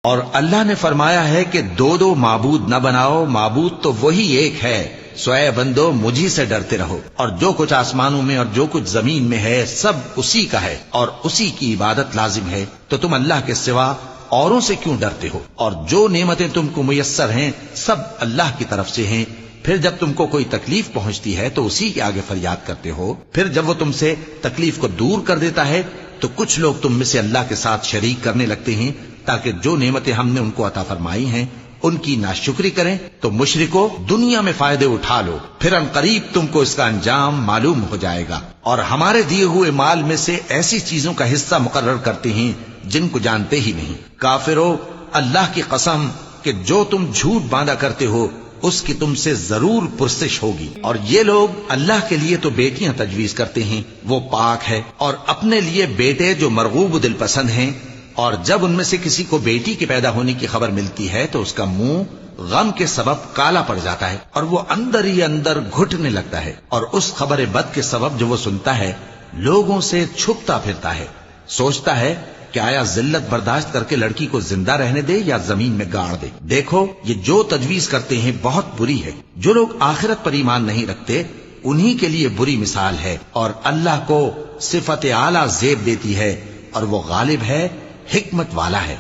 اور اللہ نے فرمایا ہے کہ دو دو معبود نہ بناؤ، معبود تو وہی ایک ہے، سوئے بندو مجھی سے ڈرتے رہو، اور جو کچھ آسمانوں میں اور جو کچھ زمین میں ہے سب اسی کا ہے، اور اسی کی عبادت لازم ہے، تو تم اللہ کے سوا اوروں سے کیوں ڈرتے ہو؟ اور جو نعمتیں تم کو میسر ہیں سب اللہ کی طرف سے ہیں۔ پھر جب تم کو کوئی تکلیف پہنچتی ہے تو اسی کے آگے فریاد کرتے ہو، پھر جب وہ تم سے تکلیف کو دور کر دیتا ہے تو کچھ لوگ تم میں سے اللہ کے ساتھ شریک کرنے لگتے ہیں تاکہ جو نعمتیں ہم نے ان کو عطا فرمائی ہیں ان کی ناشکری کریں۔ تو مشرکو دنیا میں فائدے اٹھا لو، پھر ان قریب تم کو اس کا انجام معلوم ہو جائے گا، اور ہمارے دیے ہوئے مال میں سے ایسی چیزوں کا حصہ مقرر کرتے ہیں جن کو جانتے ہی نہیں۔ کافرو اللہ کی قسم کہ جو تم جھوٹ باندھا کرتے ہو اس کی تم سے ضرور پرسش ہوگی۔ اور یہ لوگ اللہ کے لیے تو بیٹیاں تجویز کرتے ہیں، وہ پاک ہے، اور اپنے لیے بیٹے جو مرغوب دل پسند ہیں، اور جب ان میں سے کسی کو بیٹی کے پیدا ہونے کی خبر ملتی ہے تو اس کا منہ غم کے سبب کالا پڑ جاتا ہے اور وہ اندر ہی اندر گھٹنے لگتا ہے، اور اس خبر بد کے سبب جو وہ سنتا ہے لوگوں سے چھپتا پھرتا ہے، سوچتا ہے کہ آیا ذلت برداشت کر کے لڑکی کو زندہ رہنے دے یا زمین میں گاڑ دے۔ دیکھو یہ جو تجویز کرتے ہیں بہت بری ہے، جو لوگ آخرت پر ایمان نہیں رکھتے انہی کے لیے بری مثال ہے، اور اللہ کو صفت اعلیٰ زیب دیتی ہے اور وہ غالب ہے، حکمت والا ہے۔